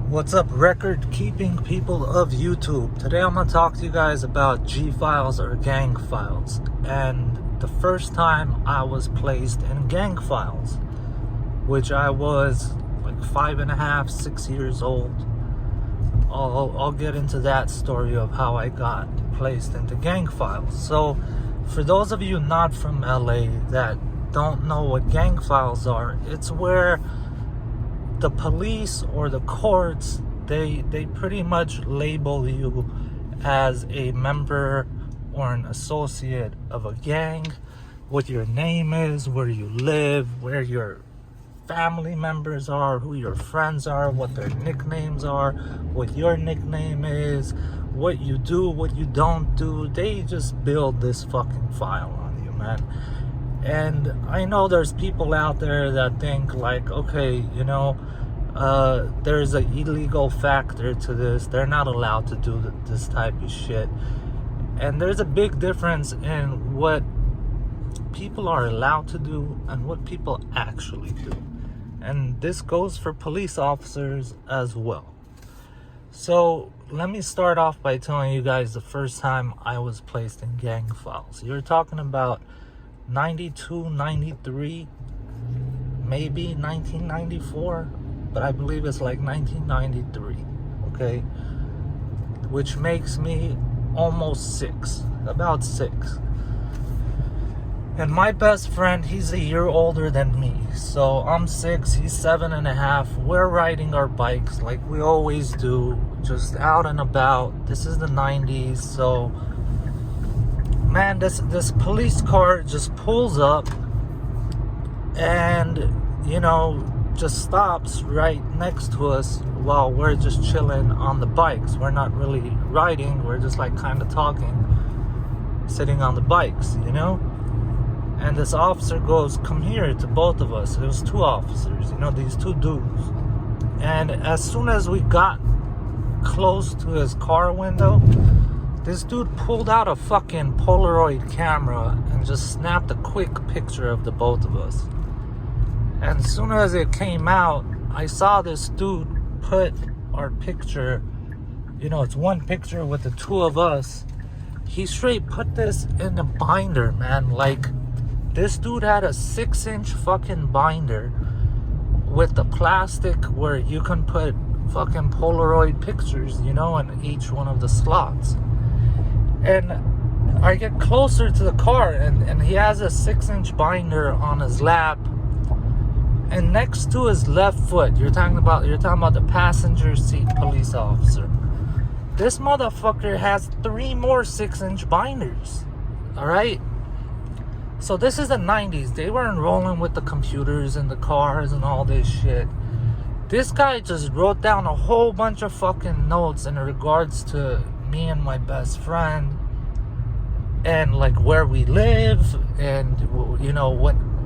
What's up, record keeping people of YouTube? Today I'm gonna talk to you guys about G files or gang files, and the first time I was placed in gang files, which I was like 5.5, 6 years old. I'll get into that story of how I got placed into gang files. So for those of you not from LA that don't know what gang files are, it's where the police or the courts, they pretty much label you as a member or an associate of a gang, what your name is, where you live, where your family members are, who your friends are, what their nicknames are, what your nickname is, what you do, what you don't do. They just build this fucking file on you, man. And I know there's people out there that think like, okay, there's an illegal factor to this. They're not allowed to do this type of shit. And there's a big difference in what people are allowed to do and what people actually do. And this goes for police officers as well. So let me start off by telling you guys the first time I was placed in gang files. You're talking about 92, 93, maybe 1994, but I believe it's like 1993, okay? Which makes me almost about six. And my best friend, he's a year older than me. So I'm 6, he's 7.5. We're riding our bikes like we always do, just out and about. This is the 90s, so man, this police car just pulls up and, just stops right next to us while we're just chilling on the bikes. We're not really riding, we're just like kind of talking, sitting on the bikes, And this officer goes, "Come here," to both of us. It was two officers, these two dudes. And as soon as we got close to his car window, this dude pulled out a fucking Polaroid camera and just snapped a quick picture of the both of us. And as soon as it came out, I saw this dude put our picture, it's one picture with the two of us. He straight put this in a binder, man. Like, this dude had a 6-inch fucking binder with the plastic where you can put fucking Polaroid pictures, in each one of the slots. And I get closer to the car, and he has a 6-inch binder on his lap. And next to his left foot, you're talking about the passenger seat police officer. This motherfucker has 3 more 6-inch binders. All right. So this is the 90s. They weren't rolling with the computers and the cars and all this shit. This guy just wrote down a whole bunch of fucking notes in regards to me and my best friend, and like where we live, and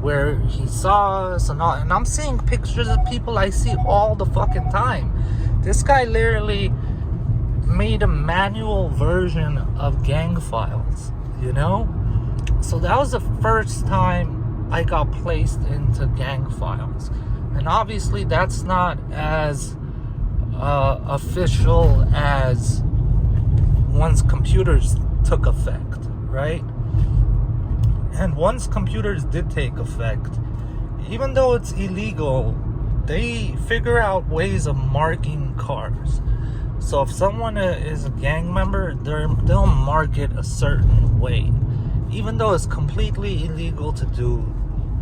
where he saw us and all. And I'm seeing pictures of people I see all the fucking time. This guy literally made a manual version of gang files, So that was the first time I got placed into gang files. And obviously that's not as official as once computers took effect, right? And once computers did take effect, even though it's illegal, they figure out ways of marking cars. So if someone is a gang member, they'll mark it a certain way. Even though it's completely illegal to do,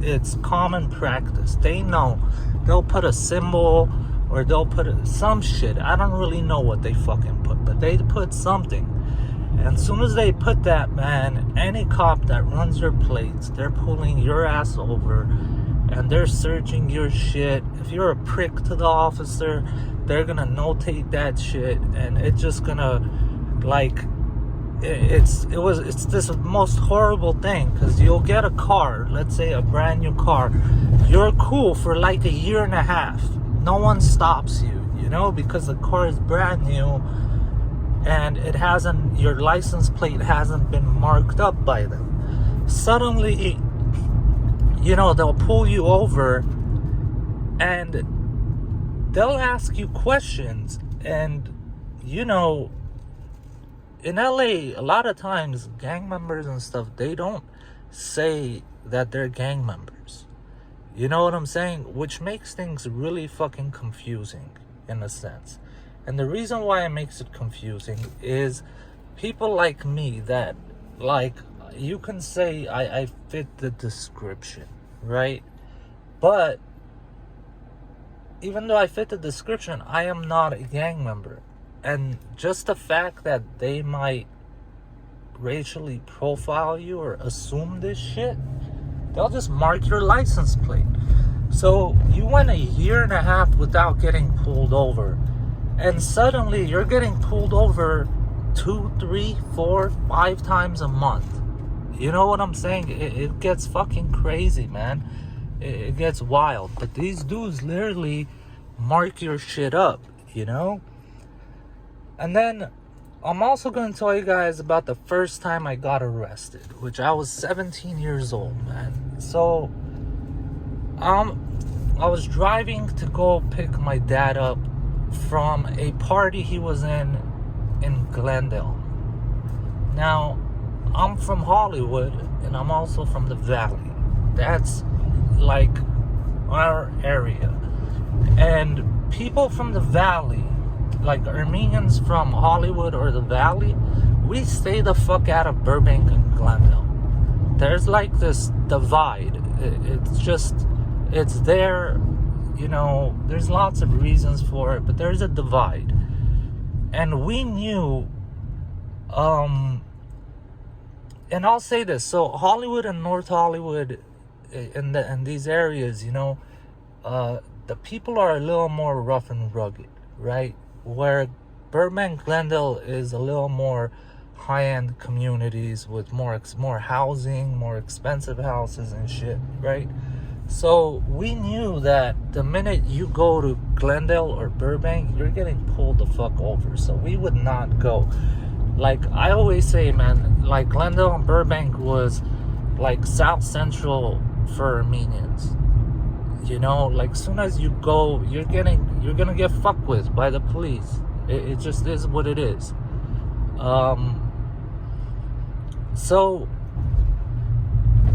it's common practice. They know. They'll put a symbol, or they'll put some shit. I don't really know what they fucking put, but they put something. And as soon as they put that, man, any cop that runs your plates, they're pulling your ass over and they're searching your shit. If you're a prick to the officer, they're gonna notate that shit, and it's just gonna, like, it's this most horrible thing, because you'll get a car, let's say a brand new car, you're cool for like a year and a half. No one stops you, because the car is brand new and your license plate hasn't been marked up by them. Suddenly, they'll pull you over, and they'll ask you questions. And, you know, in LA, a lot of times, gang members and stuff, they don't say that they're gang members. You know what I'm saying? Which makes things really fucking confusing, in a sense. And the reason why it makes it confusing is people like me that, like, you can say I fit the description, right? But even though I fit the description, I am not a gang member. And just the fact that they might racially profile you or assume this shit, they'll just mark your license plate. So you went a year and a half without getting pulled over, and suddenly you're getting pulled over 2, 3, 4, 5 times a month. You know what I'm saying? It gets fucking crazy, man. It gets wild. But these dudes literally mark your shit up, you know? And then I'm also going to tell you guys about the first time I got arrested, which I was 17 years old, man. So I was driving to go pick my dad up from a party he was in Glendale. Now, I'm from Hollywood, and I'm also from the Valley. That's like our area. And people from the Valley, like Armenians from Hollywood or the Valley, we stay the fuck out of Burbank and Glendale. There's like this divide. It's there, you know, there's lots of reasons for it, but there's a divide. And we knew, and I'll say this, so Hollywood and North Hollywood, in these areas, you know, the people are a little more rough and rugged, right? Where Burbank, Glendale is a little more high-end communities with more housing, more expensive houses and shit, right? So we knew that the minute you go to Glendale or Burbank, you're getting pulled the fuck over. So we would not go. Like I always say, man, like Glendale and Burbank was like South Central for Armenians. You know, like soon as you go, you're gonna get fucked with by the police. It just is what it is. So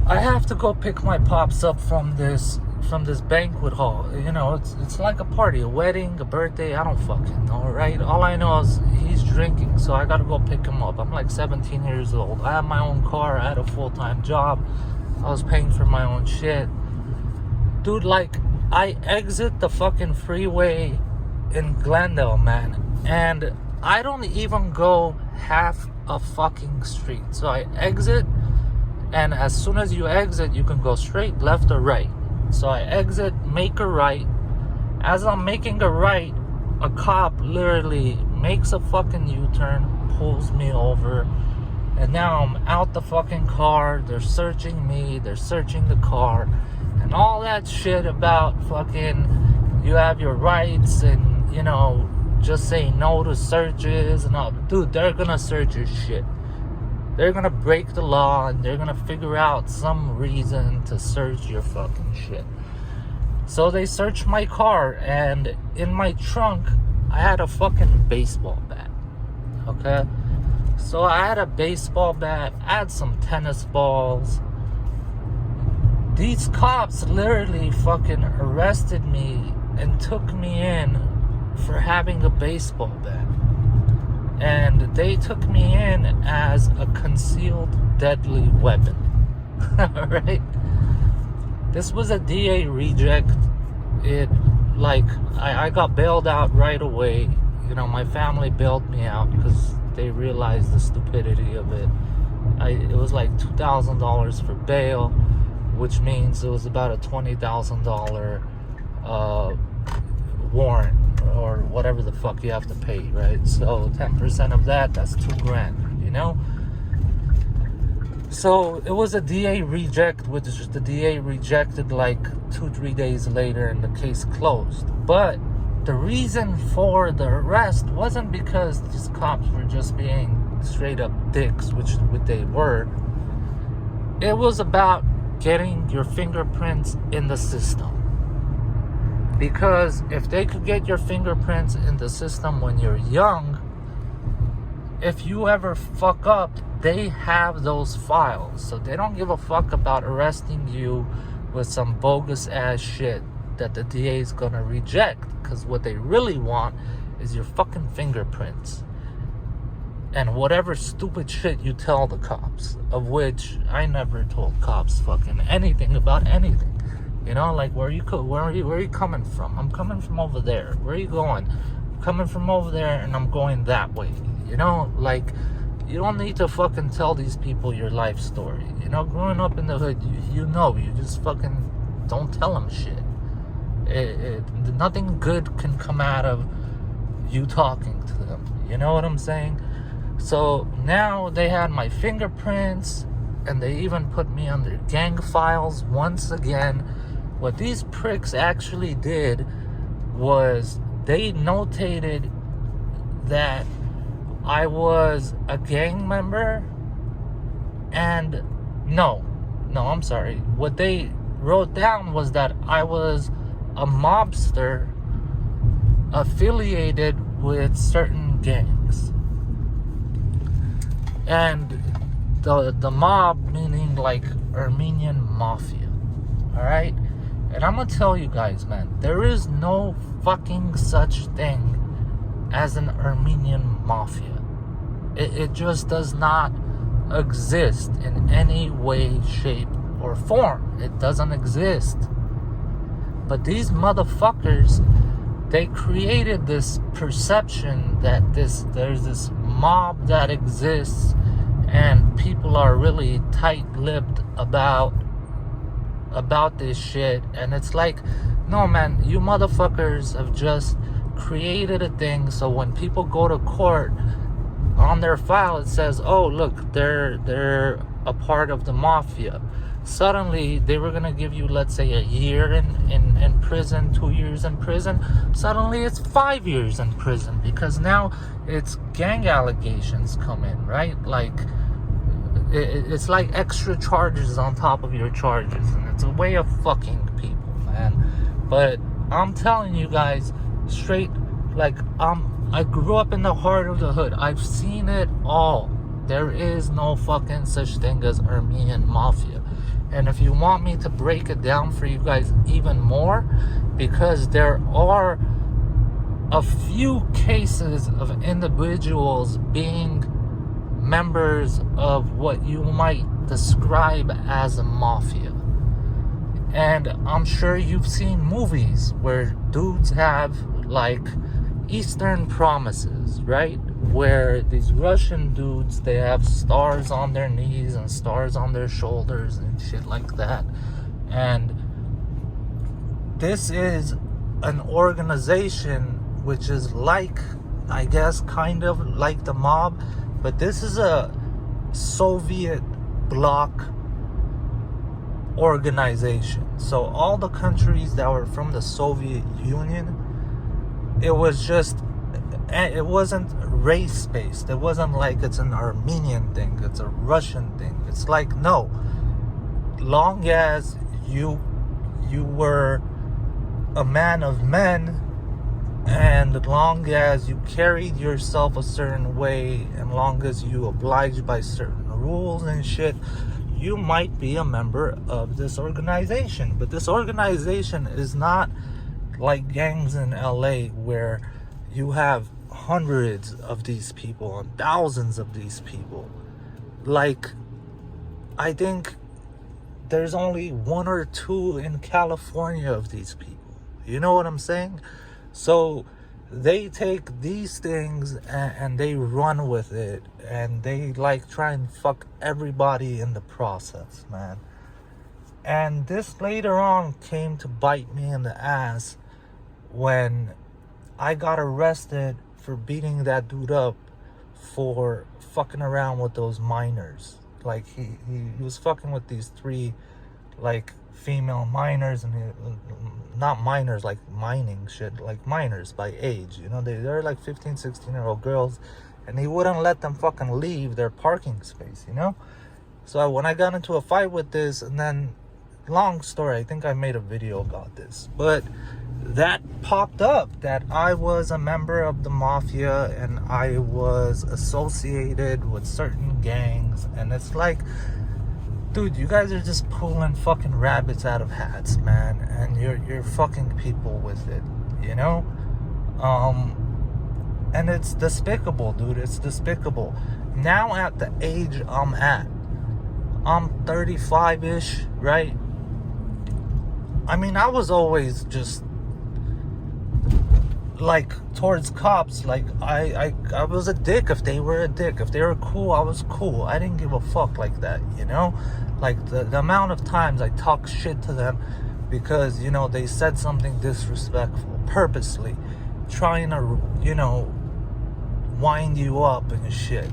I have to go pick my pops up from this banquet hall. You know, it's like a party, a wedding, a birthday. I don't fucking know, right? All I know is he's drinking, so I gotta go pick him up. I'm like 17 years old. I have my own car. I had a full-time job. I was paying for my own shit. Dude, like, I exit the fucking freeway in Glendale, man, and I don't even go half a fucking street. So I exit, and as soon as you exit, you can go straight, left, or right. So I exit, make a right. As I'm making a right, a cop literally makes a fucking U-turn, pulls me over, and now I'm out the fucking car. They're searching me, they're searching the car, and all that shit about fucking you have your rights and, you know, just say no to searches and all. Dude, they're gonna search your shit. They're gonna break the law and they're gonna figure out some reason to search your fucking shit. So they searched my car, and in my trunk I had a fucking baseball bat. Okay? So I had a baseball bat, I had some tennis balls. These cops literally fucking arrested me and took me in for having a baseball bat. And they took me in as a concealed deadly weapon. Alright? This was a DA reject. I got bailed out right away. You know, my family bailed me out because they realized the stupidity of it. It was like $2,000 for bail, which means it was about a $20,000 warrant or whatever the fuck you have to pay, right? So 10% of that's $2,000, you know? So it was a DA reject, which the DA rejected like 2-3 days later, and the case closed. But the reason for the arrest wasn't because these cops were just being straight up dicks, which they were. It was about getting your fingerprints in the system. Because if they could get your fingerprints in the system when you're young, if you ever fuck up, they have those files. So they don't give a fuck about arresting you with some bogus ass shit that the DA is gonna reject. Because what they really want is your fucking fingerprints. And whatever stupid shit you tell the cops, of which I never told cops fucking anything about anything. You know, like, where are you coming from? I'm coming from over there. Where are you going? I'm coming from over there, and I'm going that way. You know, like, you don't need to fucking tell these people your life story. You know, growing up in the hood, you know, you just fucking don't tell them shit. Nothing good can come out of you talking to them. You know what I'm saying? So now they had my fingerprints, and they even put me under gang files once again. What these pricks actually did was they notated that I was a gang member, and no, I'm sorry. What they wrote down was that I was a mobster affiliated with certain gangs. And the mob meaning like Armenian mafia. Alright? And I'm gonna tell you guys, man, there is no fucking such thing as an Armenian mafia. It just does not exist in any way, shape, or form. It doesn't exist. But these motherfuckers, they created this perception that there's this mob that exists, and people are really tight-lipped about this shit. And it's like, no, man, you motherfuckers have just created a thing so when people go to court, on their file it says, oh, look, they're a part of the mafia. Suddenly they were gonna give you, let's say, a year in prison, 2 years in prison. Suddenly it's 5 years in prison, because now it's gang allegations come in, right? Like, it's like extra charges on top of your charges, and it's a way of fucking people, man. But I'm telling you guys straight, like, I grew up in the heart of the hood. I've seen it all. There is no fucking such thing as Armenian mafia. And if you want me to break it down for you guys even more, because there are a few cases of individuals being members of what you might describe as a mafia. And I'm sure you've seen movies where dudes have, like, Eastern Promises, right? Where these Russian dudes, they have stars on their knees and stars on their shoulders and shit like that. And this is an organization which is like, I guess, kind of like the mob, but this is a Soviet bloc organization. So all the countries that were from the Soviet Union, it wasn't race-based. It wasn't like it's an Armenian thing, it's a Russian thing. It's like, no, long as you were a man of men, and long as you carried yourself a certain way, and long as you obliged by certain rules and shit, you might be a member of this organization. But this organization is not like gangs in LA where you have hundreds of these people and thousands of these people. Like, I think there's only 1 or 2 in California of these people. You know what I'm saying? So they take these things and they run with it, and they like try and fuck everybody in the process, man. And this later on came to bite me in the ass when I got arrested for beating that dude up for fucking around with those minors. Like, he was fucking with these 3 like female minors, and not minors like mining shit, like minors by age, you know, they're like 15-16-year-old girls, and he wouldn't let them fucking leave their parking space, you know. So when I got into a fight with this, and then, long story, I think I made a video about this, but that popped up that I was a member of the mafia and I was associated with certain gangs. And it's like, dude, you guys are just pulling fucking rabbits out of hats, man. And you're fucking people with it, you know? And it's despicable, dude. It's despicable. Now at the age I'm at, I'm 35-ish, right? I mean, I was always just like towards cops, like I was a dick if they were a dick. If they were cool, I was cool. I didn't give a fuck like that, you know? Like the amount of times I talk shit to them because, you know, they said something disrespectful purposely, trying to, you know, wind you up and shit.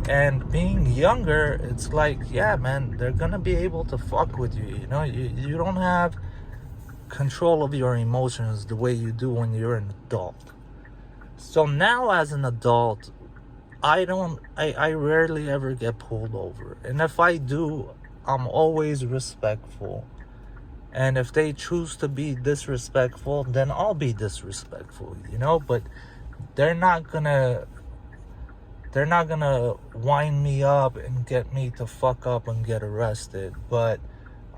And being younger, it's like, yeah, man, they're gonna be able to fuck with you, you know? You don't have control of your emotions the way you do when you're an adult. So now as an adult, I rarely ever get pulled over. And if I do, I'm always respectful. And if they choose to be disrespectful, then I'll be disrespectful, you know? But they're not gonna wind me up and get me to fuck up and get arrested. But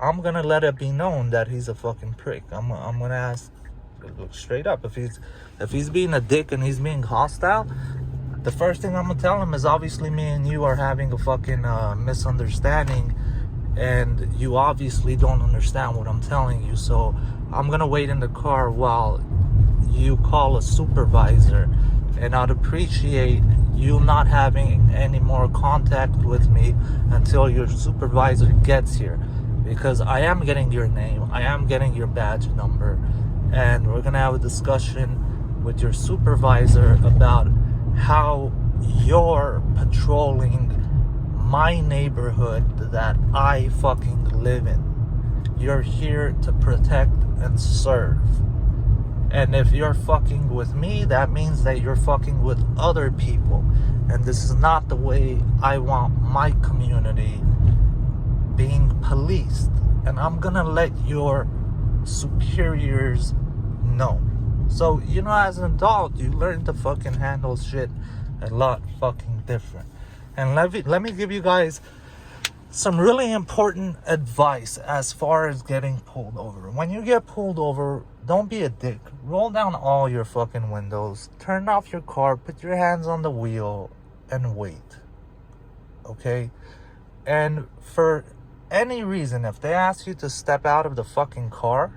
I'm gonna let it be known that he's a fucking prick. I'm gonna ask straight up if he's being a dick and he's being hostile. The first thing I'm gonna tell him is, obviously me and you are having a fucking misunderstanding, and you obviously don't understand what I'm telling you. So I'm gonna wait in the car while you call a supervisor, and I'd appreciate you not having any more contact with me until your supervisor gets here. Because I am getting your name, I am getting your badge number, and we're gonna have a discussion with your supervisor about how you're patrolling my neighborhood that I fucking live in. You're here to protect and serve. And if you're fucking with me, that means that you're fucking with other people. And this is not the way I want my community being policed. And I'm gonna let your superiors know. So, you know, as an adult, you learn to fucking handle shit a lot fucking different. And let me give you guys some really important advice as far as getting pulled over. When you get pulled over, don't be a dick. Roll down all your fucking windows, turn off your car, put your hands on the wheel, and wait. Okay? And for any reason, if they ask you to step out of the fucking car,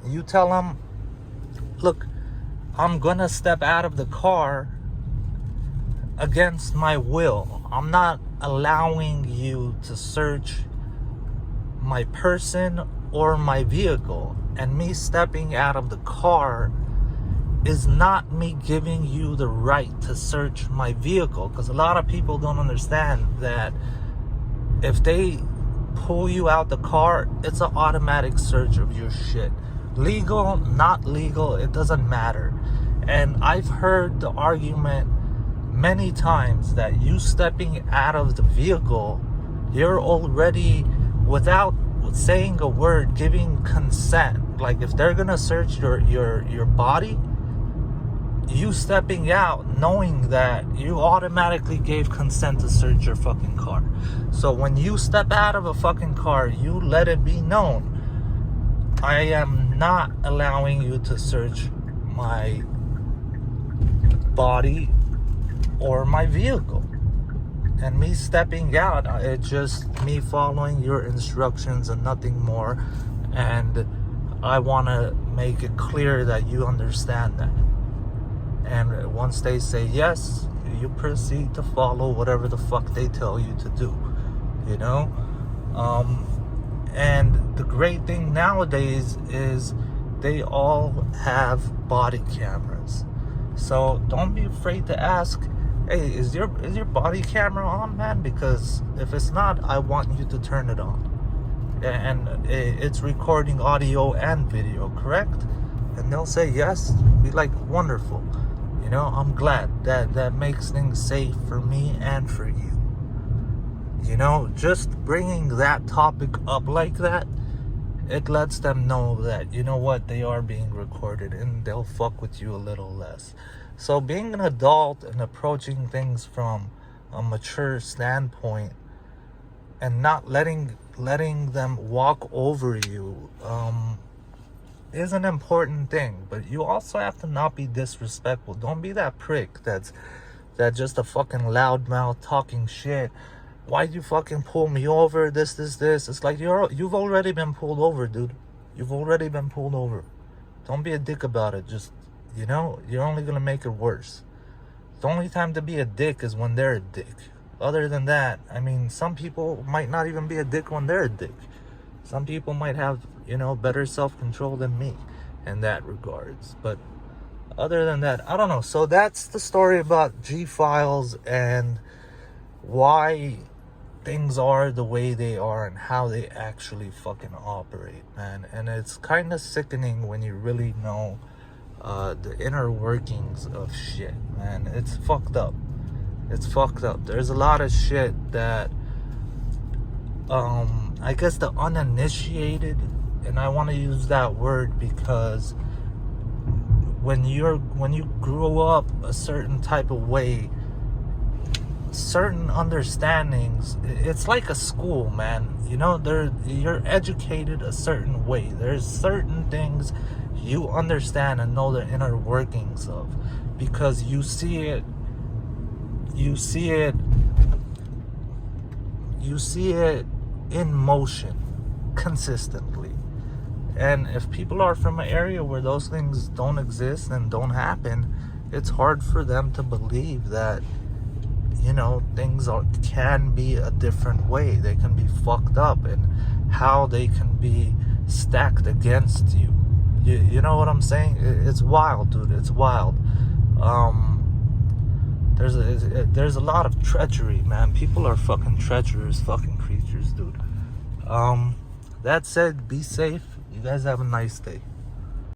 you tell them, look, I'm gonna step out of the car against my will. I'm not allowing you to search my person or my vehicle. And me stepping out of the car is not me giving you the right to search my vehicle. Because a lot of people don't understand that if they pull you out the car, it's an automatic search of your shit. Legal, not legal, it doesn't matter. And I've heard the argument many times that you stepping out of the vehicle, you're already, without saying a word, giving consent. Like if they're gonna search your body, you stepping out knowing that you automatically gave consent to search your fucking car. So when you step out of a fucking car, you let it be known, I am not allowing you to search my body or my vehicle. And me stepping out, it's just me following your instructions and nothing more. And I want to make it clear that you understand that. And once they say yes, you proceed to follow whatever the fuck they tell you to do, you know? And the great thing nowadays is they all have body cameras. So don't be afraid to ask, hey, is your body camera on, man? Because if it's not, I want you to turn it on. And it's recording audio and video, correct? And they'll say yes. Be like, wonderful. You know, I'm glad that makes things safe for me and for you. You know, just bringing that topic up like that it lets them know that, you know what, they are being recorded and they'll fuck with you a little less. So being an adult and approaching things from a mature standpoint and not letting them walk over you is an important thing. But you also have to not be disrespectful. Don't be that prick that's just a fucking loudmouth talking shit. Why'd you fucking pull me over? This. It's like you've already been pulled over, dude. You've already been pulled over. Don't be a dick about it. Just, you're only gonna make it worse. The only time to be a dick is when they're a dick. Other than that, I mean, some people might not even be a dick when they're a dick. Some people might have, better self-control than me in that regards. But other than that, I don't know. So that's the story about G-Files and why things are the way they are and how they actually fucking operate, man. And it's kind of sickening when you really know the inner workings of shit, man. It's fucked up. It's fucked up. There's a lot of shit that I guess the uninitiated, and I want to use that word because when you grow up a certain type of way, certain understandings, it's like a school, man. You're educated a certain way. There's certain things you understand and know the inner workings of because you see it in motion consistently. And if people are from an area where those things don't exist and don't happen, it's hard for them to believe that things can be a different way. They can be fucked up and how they can be stacked against you. You know what I'm saying? It's wild, dude. It's wild. There's a lot of treachery, man. People are fucking treacherous fucking creatures, dude. That said, be safe. You guys have a nice day.